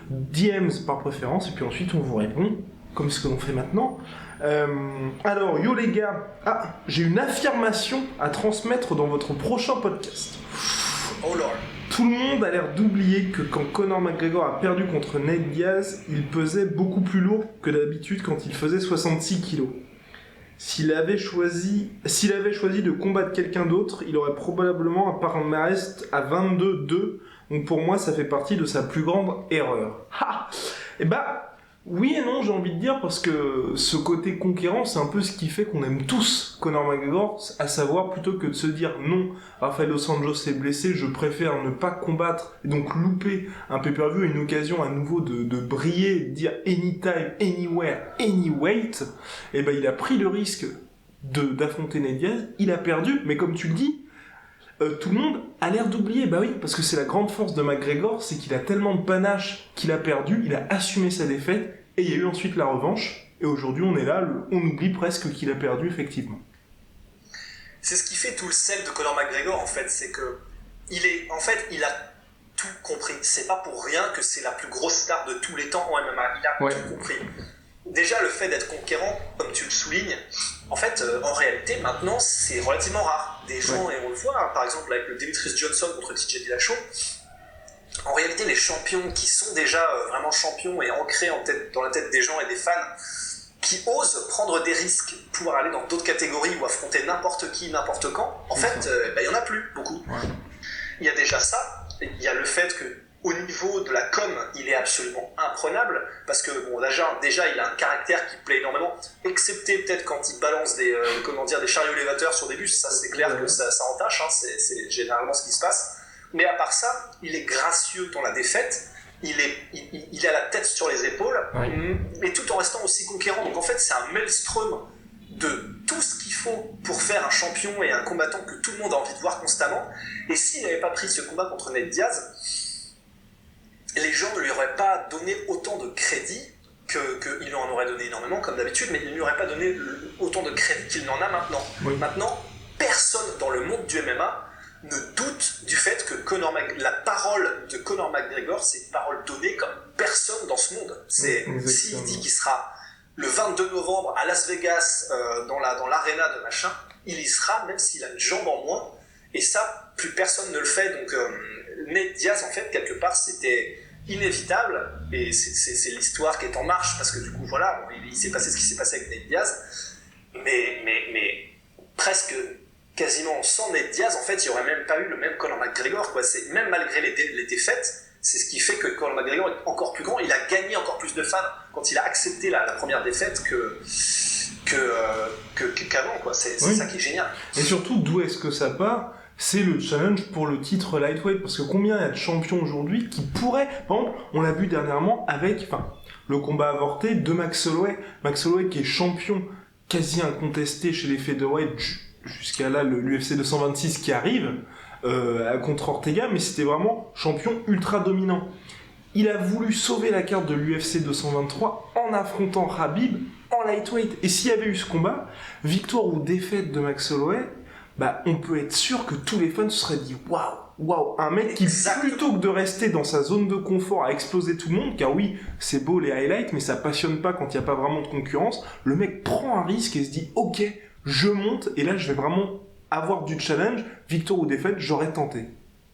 DMs par préférence, et puis ensuite on vous répond, comme ce que l'on fait maintenant. Alors, yo les gars, j'ai une affirmation à transmettre dans votre prochain podcast. Oh lord. Tout le monde a l'air d'oublier que quand Conor McGregor a perdu contre Nate Diaz, il pesait beaucoup plus lourd que d'habitude quand il faisait 66 kilos. S'il avait choisi de combattre quelqu'un d'autre, il aurait probablement un palmarès à 22-2. Donc pour moi, ça fait partie de sa plus grande erreur. Et oui et non, j'ai envie de dire, parce que ce côté conquérant, c'est un peu ce qui fait qu'on aime tous Conor McGregor, à savoir, plutôt que de se dire non, Rafael dos Anjos est blessé, je préfère ne pas combattre, et donc louper un pay-per-view et une occasion à nouveau de briller, de dire anytime, anywhere, any weight, et il a pris le risque d'affronter Nate Diaz, il a perdu, mais comme tu le dis, tout le monde a l'air d'oublier, oui, parce que c'est la grande force de McGregor, c'est qu'il a tellement de panache qu'il a perdu, il a assumé sa défaite, et il y a eu ensuite la revanche, et aujourd'hui on est là, on oublie presque qu'il a perdu, effectivement. C'est ce qui fait tout le sel de Conor McGregor, en fait, c'est que il a tout compris. C'est pas pour rien que c'est la plus grosse star de tous les temps en MMA, il a tout compris. Déjà, le fait d'être conquérant, comme tu le soulignes, en fait, en réalité, maintenant, c'est relativement rare. Des gens, et on le voit, par exemple, avec le Demetrius Johnson contre TJ Dillashaw, en réalité, les champions qui sont déjà vraiment champions et ancrés dans la tête des gens et des fans, qui osent prendre des risques pour aller dans d'autres catégories ou affronter n'importe qui, n'importe quand, en fait, il y en a plus, beaucoup. Ouais. Il y a déjà ça, il y a le fait que au niveau de la com, il est absolument imprenable, parce que déjà il a un caractère qui plaît énormément, excepté peut-être quand il balance des chariots élévateurs sur des bus, ça c'est clair que ça entache, c'est généralement ce qui se passe. Mais à part ça, il est gracieux dans la défaite, il a la tête sur les épaules, mais tout en restant aussi conquérant. Donc en fait, c'est un maelstrom de tout ce qu'il faut pour faire un champion et un combattant que tout le monde a envie de voir constamment. Et s'il n'avait pas pris ce combat contre Nate Diaz, les gens ne lui auraient pas donné autant de crédit qu'il lui en aurait donné énormément, comme d'habitude, mais il ne lui aurait pas donné autant de crédit qu'il n'en a maintenant. Oui. Maintenant, personne dans le monde du MMA ne doute du fait que la parole de Conor McGregor, c'est une parole donnée comme personne dans ce monde. S'il dit qu'il sera le 22 novembre à Las Vegas, dans l'aréna de machin, il y sera, même s'il a une jambe en moins, et ça, plus personne ne le fait. Donc Nate Diaz, en fait, quelque part, c'était inévitable, et c'est l'histoire qui est en marche, parce que du coup, voilà, il s'est passé ce qui s'est passé avec Nate Diaz, mais presque quasiment sans Nate Diaz, en fait, il n'y aurait même pas eu le même Conor McGregor, quoi. Même malgré les défaites, c'est ce qui fait que Conor McGregor est encore plus grand, il a gagné encore plus de fans quand il a accepté la première défaite qu'avant, quoi. C'est ça qui est génial. Et surtout, d'où est-ce que ça part ? C'est le challenge pour le titre lightweight, parce que combien il y a de champions aujourd'hui qui pourraient, par exemple, on l'a vu dernièrement avec le combat avorté de Max Holloway. Max Holloway qui est champion quasi incontesté chez les featherweight jusqu'à là l'UFC 226 qui arrive contre Ortega, mais c'était vraiment champion ultra dominant. Il a voulu sauver la carte de l'UFC 223 en affrontant Khabib en lightweight. Et s'il y avait eu ce combat, victoire ou défaite de Max Holloway, on peut être sûr que tous les fans se seraient dit waouh, un mec qui, plutôt que de rester dans sa zone de confort à exploser tout le monde, car oui, c'est beau les highlights, mais ça passionne pas quand il n'y a pas vraiment de concurrence, le mec prend un risque et se dit ok, je monte, et là je vais vraiment avoir du challenge, victoire ou défaite, j'aurais tenté.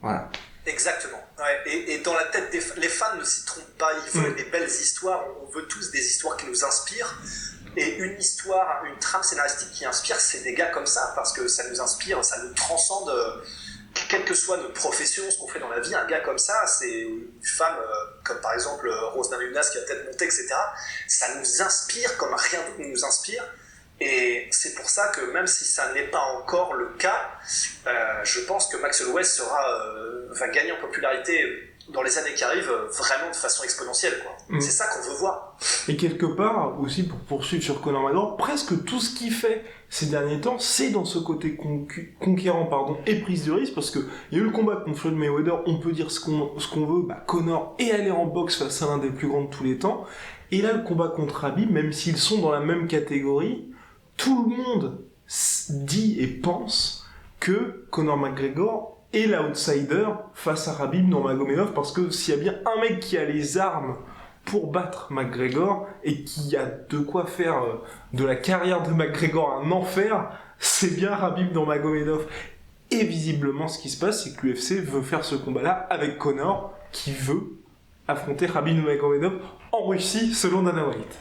Voilà. Exactement. Ouais. Et dans la tête les fans ne s'y trompent pas, ils veulent des belles histoires, on veut tous des histoires qui nous inspirent. Et une histoire, une trame scénaristique qui inspire, c'est des gars comme ça, parce que ça nous inspire, ça nous transcende, quelle que soit notre profession, ce qu'on fait dans la vie. Un gars comme ça, c'est une femme, comme par exemple Rose Namajunas qui a peut-être monté, etc. Ça nous inspire comme rien d'autre ne nous inspire. Et c'est pour ça que même si ça n'est pas encore le cas, je pense que Max Holloway va gagner en popularité dans les années qui arrivent, vraiment de façon exponentielle, quoi. C'est ça qu'on veut voir. Et quelque part, aussi, pour poursuivre sur Conor McGregor, presque tout ce qu'il fait ces derniers temps, c'est dans ce côté conquérant, et prise de risque, parce que il y a eu le combat contre Floyd Mayweather, on peut dire ce qu'on veut, Conor est allé en boxe face à l'un des plus grands de tous les temps, et là, le combat contre Khabib, même s'ils sont dans la même catégorie, tout le monde dit et pense que Conor McGregor est l'outsider face à Khabib Nurmagomedov, parce que s'il y a bien un mec qui a les armes pour battre McGregor et qui a de quoi faire de la carrière de McGregor un enfer, c'est bien Khabib Nurmagomedov. Et visiblement, ce qui se passe, c'est que l'UFC veut faire ce combat-là avec Conor, qui veut affronter Khabib Nurmagomedov en Russie, selon Dana White.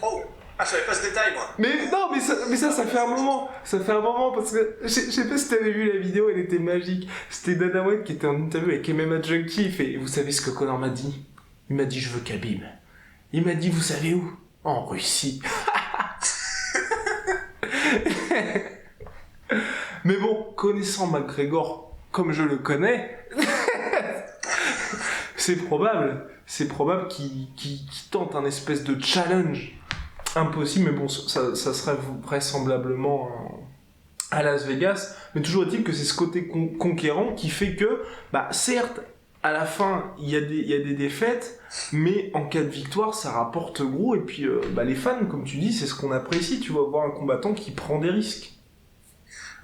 Oh, je savais pas ce détail, moi. Mais non, mais ça fait un moment. Ça fait un moment, parce que je sais pas si t'avais vu la vidéo, elle était magique. C'était Dana White qui était en interview avec MMA Junkie, et vous savez ce que Conor m'a dit? Il m'a dit, je veux Khabib. Il m'a dit, vous savez où? En Russie. Mais bon, connaissant McGregor comme je le connais, c'est probable qu'il tente un espèce de challenge impossible, mais bon, ça serait vraisemblablement à Las Vegas. Mais toujours est-il que c'est ce côté conquérant qui fait que, certes, à la fin, il y a des défaites, mais en cas de victoire, ça rapporte gros. Et puis, les fans, comme tu dis, c'est ce qu'on apprécie. Tu vas voir un combattant qui prend des risques.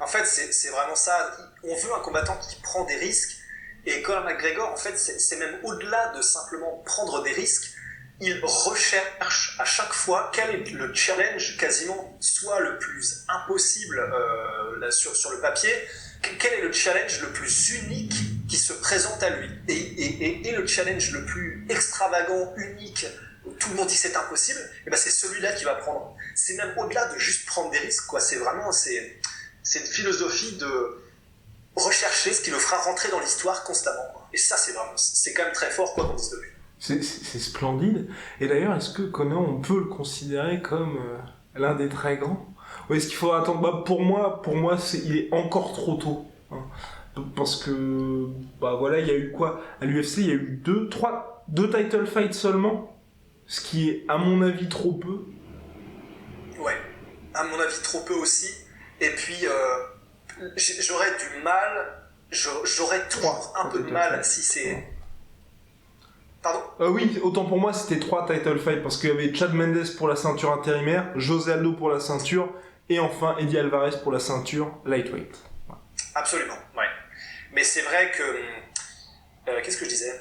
En fait, c'est vraiment ça. On veut un combattant qui prend des risques. Et Conor McGregor, en fait, c'est même au-delà de simplement prendre des risques. Il recherche à chaque fois quel est le challenge quasiment soit le plus impossible sur le papier. Quel est le challenge le plus unique qui se présente à lui, et le challenge le plus extravagant, unique, où tout le monde dit c'est impossible, et c'est celui-là qu'il va prendre. C'est même au-delà de juste prendre des risques, quoi. C'est vraiment c'est une philosophie de rechercher ce qui le fera rentrer dans l'histoire constamment, quoi. Et ça, c'est quand même très fort, quoi qu'on dise de lui. C'est splendide. Et d'ailleurs, est-ce que Conor, on peut le considérer comme l'un des très grands? Ou est-ce qu'il faut attendre? Pour moi, il est encore trop tôt. Hein. Parce que, il y a eu quoi? À l'UFC, il y a eu deux title fights seulement. Ce qui est, à mon avis, trop peu. Ouais, à mon avis, trop peu aussi. Et puis, j'aurais du mal, j'aurais toujours un peu de mal si c'est... Pardon? Oui, autant pour moi, c'était 3 title fights, parce qu'il y avait Chad Mendes pour la ceinture intérimaire, José Aldo pour la ceinture, et enfin Eddie Alvarez pour la ceinture lightweight. Ouais. Absolument, ouais. Mais c'est vrai que... qu'est-ce que je disais?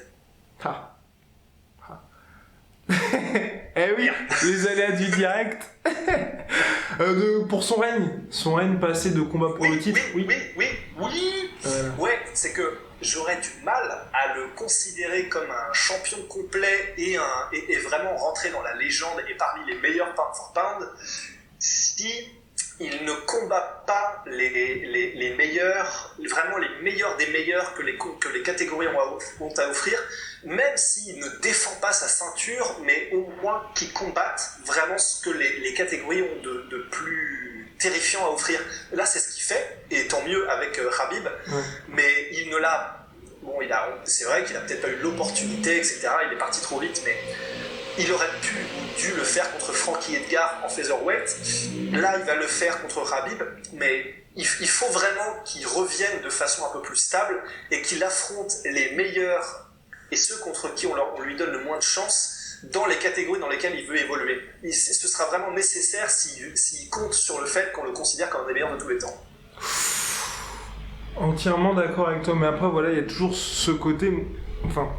Eh oui, les aléas du direct. Pour son règne passé de combat pour le titre. Oui. Ouais, c'est que j'aurais du mal à le considérer comme un champion complet et vraiment rentrer dans la légende et parmi les meilleurs pound for pound si il ne combat pas les meilleurs, vraiment les meilleurs des meilleurs que les catégories ont à offrir, même s'il ne défend pas sa ceinture, mais au moins qu'il combatte vraiment ce que les catégories ont de plus terrifiant à offrir. Là, c'est ce qu'il fait, et tant mieux avec Khabib, mais il ne l'a... Bon, c'est vrai qu'il a peut-être pas eu l'opportunité, etc. Il est parti trop vite, mais il aurait pu ou dû le faire contre Frankie Edgar en featherweight. Là, il va le faire contre Khabib, mais il faut vraiment qu'il revienne de façon un peu plus stable et qu'il affronte les meilleurs et ceux contre qui on lui donne le moins de chance dans les catégories dans lesquelles il veut évoluer. Ce sera vraiment nécessaire s'il compte sur le fait qu'on le considère comme un des meilleurs de tous les temps. Entièrement d'accord avec toi, mais après, il y a toujours ce côté... Enfin,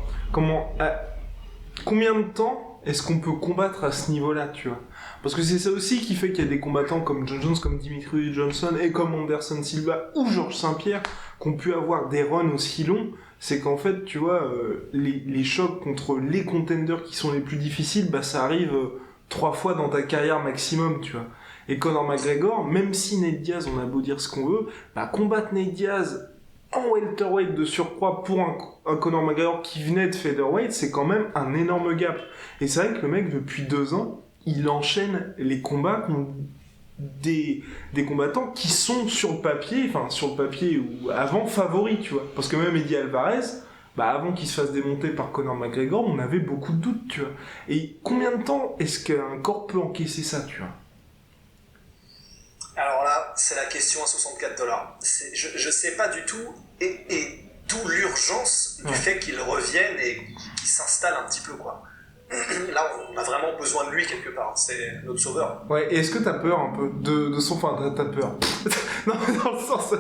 combien de temps est-ce qu'on peut combattre à ce niveau-là, tu vois? Parce que c'est ça aussi qui fait qu'il y a des combattants comme John Jones, comme Dimitri Johnson et comme Anderson Silva ou Georges Saint-Pierre qui ont pu avoir des runs aussi longs. C'est qu'en fait, tu vois, les chocs contre les contenders qui sont les plus difficiles, ça arrive 3 fois dans ta carrière maximum, tu vois. Et Conor McGregor, même si Nate Diaz, on a beau dire ce qu'on veut, combattre Nate Diaz en welterweight de surcroît pour un Conor McGregor qui venait de featherweight, c'est quand même un énorme gap. Et c'est vrai que le mec, depuis 2 ans, il enchaîne les combats contre des combattants qui sont sur le papier ou avant favoris, tu vois. Parce que même Eddie Alvarez, avant qu'il se fasse démonter par Conor McGregor, on avait beaucoup de doutes, tu vois. Et combien de temps est-ce qu'un corps peut encaisser ça, tu vois? Alors là, c'est la question à $64. Je sais pas du tout, et d'où l'urgence du fait qu'il revienne et qu'il s'installe un petit peu, quoi. là, on a vraiment besoin de lui quelque part. C'est notre sauveur. Ouais, et est-ce que t'as peur un peu de son... Enfin, t'as peur. Non, dans le sens...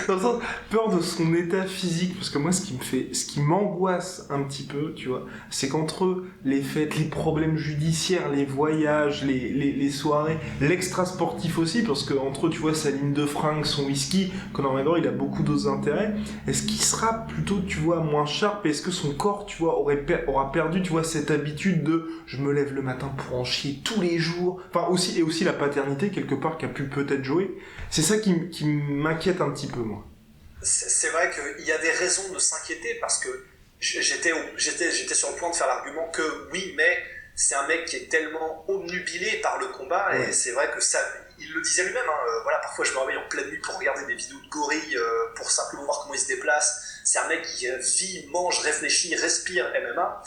dans le sens... Peur de son état physique, parce que moi, ce qui m'angoisse un petit peu, tu vois, c'est qu'entre les fêtes, les problèmes judiciaires, les voyages, les soirées, l'extra sportif aussi, parce que entre eux, tu vois, sa ligne de fringues, son whisky, Conor McGregor, il a beaucoup d'autres intérêts. Est-ce qu'il sera plutôt, tu vois, moins sharp? Est-ce que son corps, tu vois, aura perdu, tu vois, cette habitude de je me lève le matin pour en chier tous les jours, enfin aussi la paternité quelque part qui a pu peut-être jouer. C'est ça qui m'inquiète un petit peu, moi. C'est vrai qu'il y a des raisons de s'inquiéter parce que j'étais sur le point de faire l'argument que oui, mais c'est un mec qui est tellement obnubilé par le combat, et c'est vrai que ça, il le disait lui-même, hein, voilà, parfois je me réveille en pleine nuit pour regarder des vidéos de gorilles, pour simplement voir comment il se déplace. C'est un mec qui vit, mange, réfléchit, respire MMA.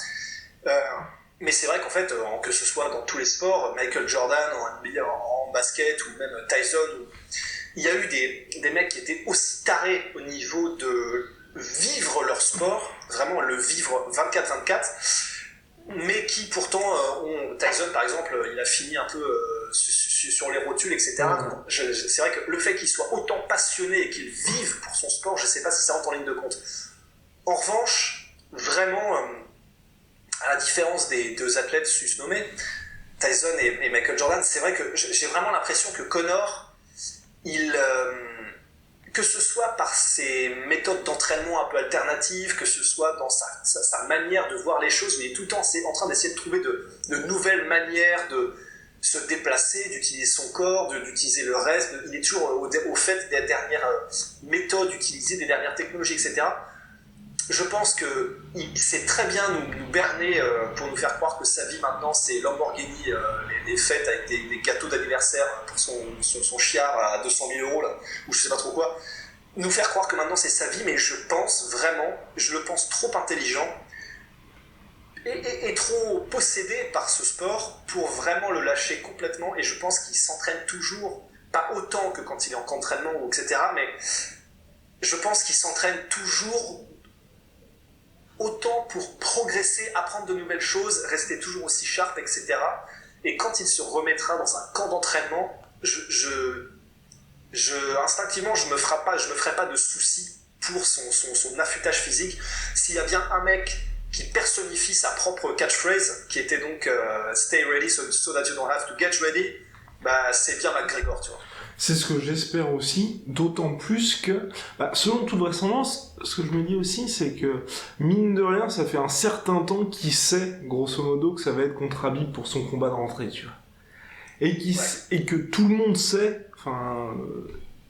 Mais c'est vrai qu'en fait, que ce soit dans tous les sports, Michael Jordan en NBA, en basket, ou même Tyson, il y a eu des mecs qui étaient aussi tarés au niveau de vivre leur sport, vraiment le vivre 24/24, mais qui pourtant Tyson par exemple, il a fini un peu sur les rotules, etc. C'est vrai que le fait qu'il soit autant passionné et qu'il vive pour son sport, je sais pas si ça rentre en ligne de compte. En revanche, vraiment, à la différence des deux athlètes susnommés, Tyson et Michael Jordan, c'est vrai que j'ai vraiment l'impression que Conor, que ce soit par ses méthodes d'entraînement un peu alternatives, que ce soit dans sa manière de voir les choses, il est tout le temps en train d'essayer de trouver de nouvelles manières de se déplacer, d'utiliser son corps, d'utiliser le reste. Il est toujours au fait des dernières méthodes utilisées, des dernières technologies, etc. Je pense qu'il sait très bien nous berner pour nous faire croire que sa vie maintenant c'est Lamborghini, les fêtes avec des gâteaux d'anniversaire pour son chiard à 200 000 euros, là, ou je sais pas trop quoi. Nous faire croire que maintenant c'est sa vie, mais je le pense trop intelligent et trop possédé par ce sport pour vraiment le lâcher complètement. Et je pense qu'il s'entraîne toujours, pas autant que quand il est en entraînement, etc. Mais je pense qu'il s'entraîne toujours autant pour progresser, apprendre de nouvelles choses, rester toujours aussi sharp, etc. Et quand il se remettra dans un camp d'entraînement, instinctivement, je me ferai pas de soucis pour son affûtage physique. S'il y a bien un mec qui personnifie sa propre catchphrase, qui était donc Stay ready so that you don't have to get ready, bah, c'est bien McGregor, tu vois. C'est ce que j'espère aussi, d'autant plus que, selon toute vraisemblance, ce que je me dis aussi, c'est que, mine de rien, ça fait un certain temps qu'il sait, grosso modo, que ça va être contre Khabib pour son combat de rentrée, tu vois. Et que tout le monde sait,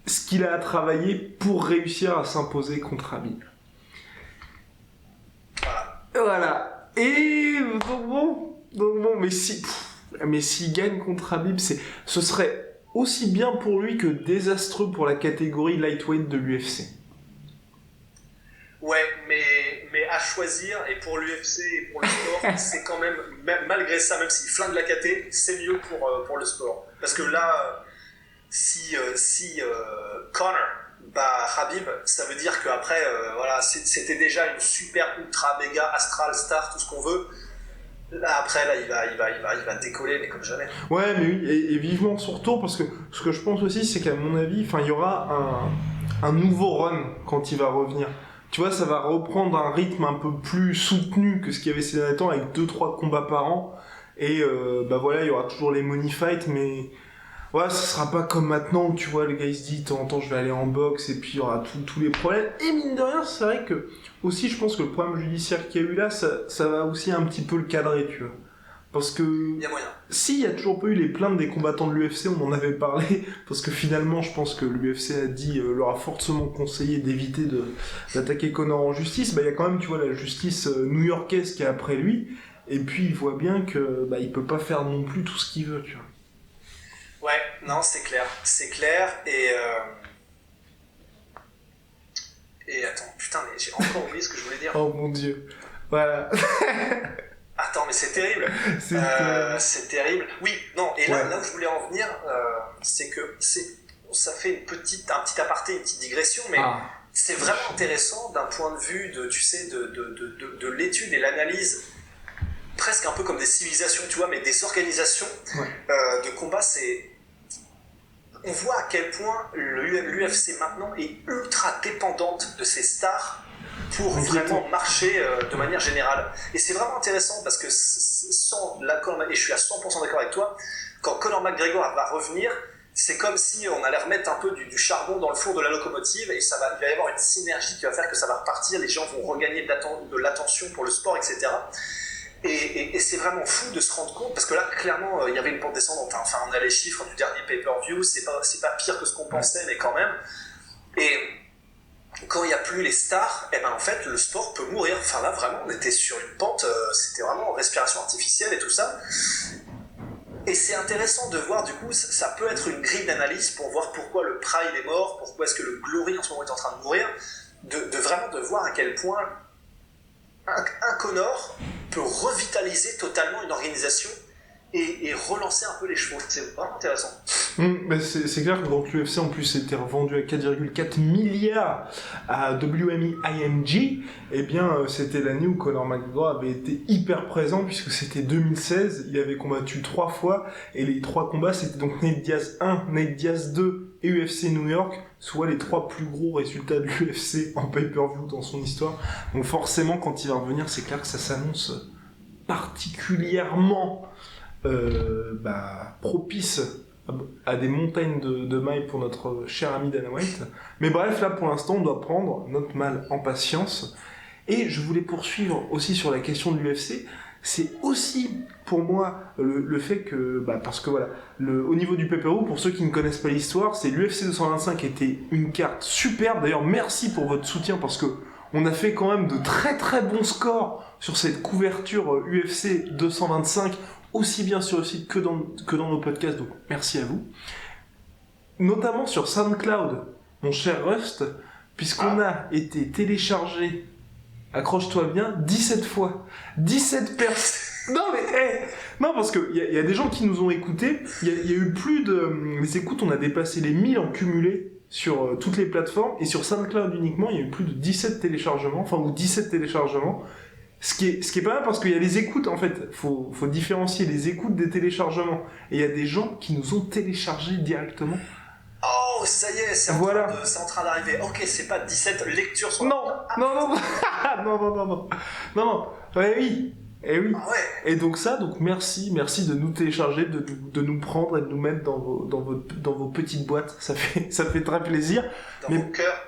ce qu'il a à travailler pour réussir à s'imposer contre Khabib. Voilà. Et, donc bon, mais s'il gagne contre Khabib, ce serait aussi bien pour lui que désastreux pour la catégorie lightweight de l'UFC. Ouais, mais à choisir, et pour l'UFC et pour le sport, c'est quand même, malgré ça, même s'il flingue la KT, c'est mieux pour le sport. Parce que là, si Conor bat Khabib, ça veut dire qu'après, voilà, c'était déjà une super, ultra, méga, astral, star, tout ce qu'on veut. Là, après, il va décoller, mais comme jamais. Ouais, mais oui, et vivement son retour, parce que ce que je pense aussi, c'est qu'à mon avis, il y aura un nouveau run quand il va revenir. Tu vois, ça va reprendre un rythme un peu plus soutenu que ce qu'il y avait ces derniers temps, avec 2-3 combats par an. Et voilà, il y aura toujours les money fights, mais voilà, ça sera pas comme maintenant où tu vois, le gars il se dit, de temps en temps je vais aller en boxe, et puis il y aura tous les problèmes. Et mine de rien, c'est vrai que, aussi, je pense que le problème judiciaire qu'il y a eu là, ça va aussi un petit peu le cadrer, tu vois. Parce que, il y a moyen. S'il y a toujours pas eu les plaintes des combattants de l'UFC, on en avait parlé, parce que finalement, je pense que l'UFC a dit, leur a fortement conseillé d'éviter d'attaquer Conor en justice. Il y a quand même, tu vois, la justice new-yorkaise qui est après lui, et puis il voit bien que, il peut pas faire non plus tout ce qu'il veut, tu vois. Ouais, non, c'est clair, et attends, putain, mais j'ai encore oublié ce que je voulais dire. Oh mon Dieu, voilà. Attends, mais c'est terrible. C'est terrible. Oui, non, et là où je voulais en venir, c'est que ça fait un petit aparté, une petite digression, mais c'est vraiment intéressant d'un point de vue de l'étude et l'analyse presque un peu comme des civilisations, tu vois, mais des organisations de combat. On voit à quel point l'UFC maintenant est ultra dépendante de ses stars pour vraiment marcher de manière générale. Et c'est vraiment intéressant parce que sans l'accord, et je suis à 100% d'accord avec toi, quand Conor McGregor va revenir, c'est comme si on allait remettre un peu du charbon dans le four de la locomotive et il va y avoir une synergie qui va faire que ça va repartir, les gens vont regagner de l'attention pour le sport, etc. Et c'est vraiment fou de se rendre compte, parce que là, clairement, il y avait une pente descendante. Enfin, on a les chiffres du dernier pay-per-view, c'est pas pire que ce qu'on pensait, mais quand même. Et quand il n'y a plus les stars, en fait, le sport peut mourir. Enfin, là, vraiment, on était sur une pente, c'était vraiment respiration artificielle et tout ça. Et c'est intéressant de voir, du coup, ça peut être une grille d'analyse pour voir pourquoi le Pride est mort, pourquoi est-ce que le Glory en ce moment est en train de mourir, vraiment de voir à quel point un Conor peut revitaliser totalement une organisation et relancer un peu les chevaux. C'est vraiment intéressant. C'est clair que donc l'UFC en plus était revendu à 4,4 milliards à WME IMG. Eh bien, c'était l'année où Conor McGregor avait été hyper présent, puisque c'était 2016. Il avait combattu 3 fois et les 3 combats c'était donc Nate Diaz 1, Nate Diaz 2 et UFC New York, soit les 3 plus gros résultats de l'UFC en pay-per-view dans son histoire. Donc forcément, quand il va revenir, c'est clair que ça s'annonce particulièrement propice à des montagnes de mailles pour notre cher ami Dana White. Mais bref, là pour l'instant on doit prendre notre mal en patience. Et je voulais poursuivre aussi sur la question de l'UFC. C'est aussi pour moi le fait que, parce que voilà, au niveau du pay-per-view, pour ceux qui ne connaissent pas l'histoire, c'est l'UFC 225 était une carte superbe. D'ailleurs, merci pour votre soutien, parce que on a fait quand même de très très bons scores sur cette couverture UFC 225, aussi bien sur le site que dans nos podcasts, donc merci à vous. Notamment sur SoundCloud, mon cher Rust, puisqu'on a été téléchargé, accroche-toi bien, 17 fois. 17 personnes. Non mais, non, parce qu'il y a des gens qui nous ont écoutés, il y a eu plus de... Les écoutes, on a dépassé les 1000 en cumulé sur toutes les plateformes, et sur SoundCloud uniquement, il y a eu plus de 17 téléchargements, ou 17 téléchargements. Ce qui est pas mal, parce qu'il y a les écoutes, en fait. Faut différencier les écoutes des téléchargements. Et il y a des gens qui nous ont téléchargés directement. Oh, ça y est, c'est en train d'arriver. Ok, c'est pas 17 lectures sur... Non. Ouais, oui. Et oui. Ah ouais. Et donc merci de nous télécharger, de nous prendre et de nous mettre dans vos petites boîtes. Ça fait très plaisir. Dans vos cœurs.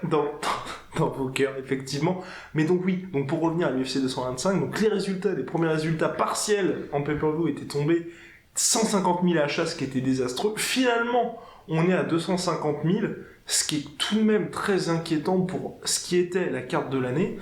Dans vos cœurs, effectivement. Mais donc oui, donc pour revenir à l'UFC 225, donc les premiers résultats partiels en pay-per-view étaient tombés, 150 000 achats, ce qui était désastreux. Finalement, on est à 250 000, ce qui est tout de même très inquiétant pour ce qui était la carte de l'année.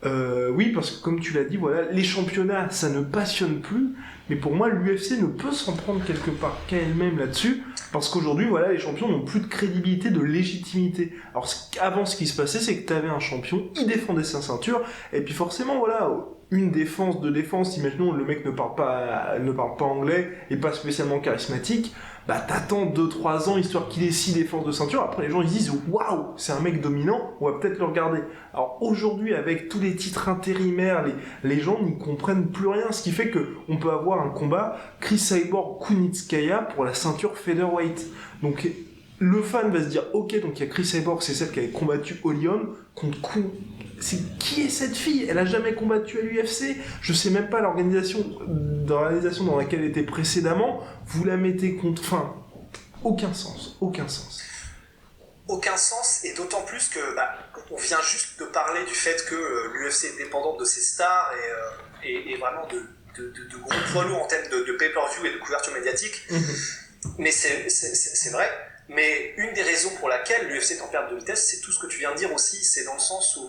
Oui, parce que comme tu l'as dit, voilà, les championnats, ça ne passionne plus, mais pour moi, l'UFC ne peut s'en prendre quelque part qu'à elle-même là-dessus, parce qu'aujourd'hui, voilà, les champions n'ont plus de crédibilité, de légitimité. Alors, avant, ce qui se passait, c'est que tu avais un champion, il défendait sa ceinture, et puis forcément, voilà, une défense, imaginons, le mec ne parle pas anglais, et pas spécialement charismatique, t'attends 2-3 ans histoire qu'il ait 6 défenses de ceinture. Après, les gens ils se disent waouh, c'est un mec dominant, on va peut-être le regarder. Alors aujourd'hui, avec tous les titres intérimaires, les gens n'y comprennent plus rien, ce qui fait que on peut avoir un combat Chris Cyborg-Kunitskaya pour la ceinture featherweight. Donc le fan va se dire ok, donc il y a Chris Cyborg, c'est celle qui avait combattu Olion contre qui est cette fille? Elle a jamais combattu à l'UFC. Je sais même pas l'organisation dans laquelle elle était précédemment. Vous la mettez contre... Enfin, aucun sens. Aucun sens, et d'autant plus que on vient juste de parler du fait que l'UFC est dépendante de ses stars et vraiment de gros poids lourds en termes de pay-per-view et de couverture médiatique. Mais c'est vrai. Mais une des raisons pour laquelle l'UFC est en perte de vitesse, c'est tout ce que tu viens de dire aussi. C'est dans le sens où...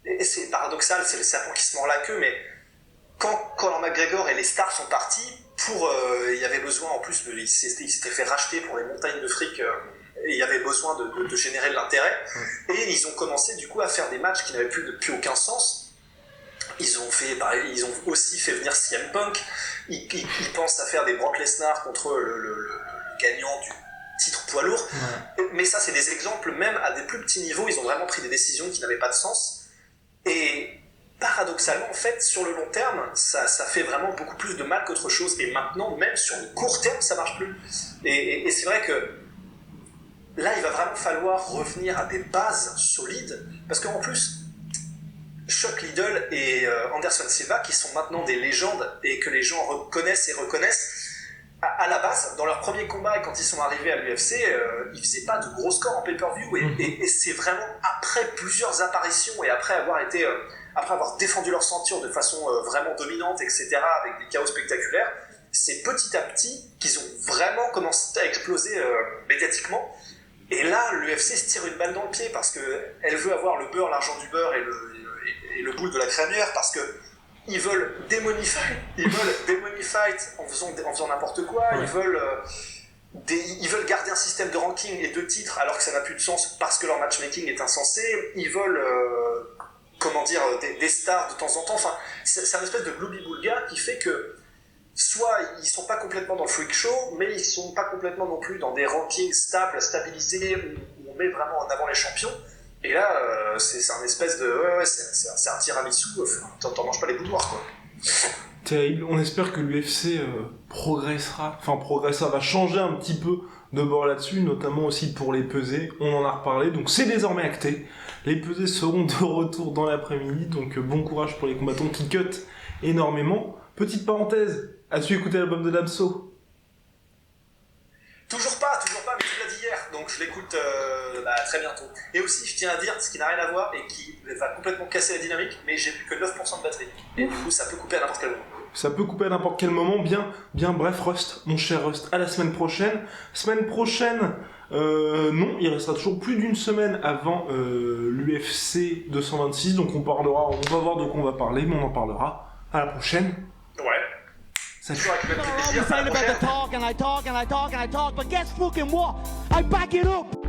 Et c'est paradoxal, c'est le serpent qui se mord la queue, mais quand Conor McGregor et les stars sont partis, il y avait besoin, en plus, il s'était fait racheter pour les montagnes de fric, et il y avait besoin de générer de l'intérêt, et ils ont commencé du coup à faire des matchs qui n'avaient plus aucun sens. Ils ont aussi fait venir CM Punk, ils pensent à faire des Brock Lesnar contre le gagnant du titre poids lourd, mais ça c'est des exemples, même à des plus petits niveaux, ils ont vraiment pris des décisions qui n'avaient pas de sens. Et paradoxalement, en fait, sur le long terme, ça fait vraiment beaucoup plus de mal qu'autre chose. Et maintenant, même sur le court terme, ça marche plus. Et c'est vrai que là, il va vraiment falloir revenir à des bases solides, parce qu'en plus, Chuck Liddell et Anderson Silva, qui sont maintenant des légendes et que les gens reconnaissent, à la base, dans leur premier combat et quand ils sont arrivés à l'UFC, ils faisaient pas de gros scores en pay-per-view et c'est vraiment après plusieurs apparitions et après avoir défendu leur ceinture de façon vraiment dominante, etc., avec des chaos spectaculaires, c'est petit à petit qu'ils ont vraiment commencé à exploser médiatiquement. Et là, l'UFC se tire une balle dans le pied parce qu'elle veut avoir le beurre, l'argent du beurre et le boule de la crémière, parce que ils veulent démonifier en faisant n'importe quoi, ouais. Ils veulent garder un système de ranking et de titres alors que ça n'a plus de sens parce que leur matchmaking est insensé, ils veulent des stars de temps en temps, enfin c'est un espèce de gloubi-boulga qui fait que soit ils sont pas complètement dans le freak show, mais ils sont pas complètement non plus dans des rankings stables, stabilisés, où on met vraiment en avant les champions. Et là, c'est un espèce de... c'est un tiramisu, t'en manges pas les boudoirs, quoi. Terrible. On espère que l'UFC progressera, va changer un petit peu de bord là-dessus, notamment aussi pour les pesées. On en a reparlé, donc c'est désormais acté. Les pesées seront de retour dans l'après-midi, donc bon courage pour les combattants qui cut énormément. Petite parenthèse, as-tu écouté l'album de Damso ? Toujours pas, mais tu l'as dit hier, donc je l'écoute très bientôt. Et aussi, je tiens à dire, ce qui n'a rien à voir et qui va complètement casser la dynamique, mais j'ai plus que 9% de batterie. Et du coup, ça peut couper à n'importe quel moment. Ça peut couper à n'importe quel moment, bien bref, Rust, mon cher Rust, à la semaine prochaine. Semaine prochaine, non, il restera toujours plus d'une semaine avant l'UFC 226, donc on va voir de quoi on va parler, mais on en parlera. À la prochaine. Ouais. Salut. I'm saying about the talk and I talk and I talk and I talk, but guess fucking what? I back it up.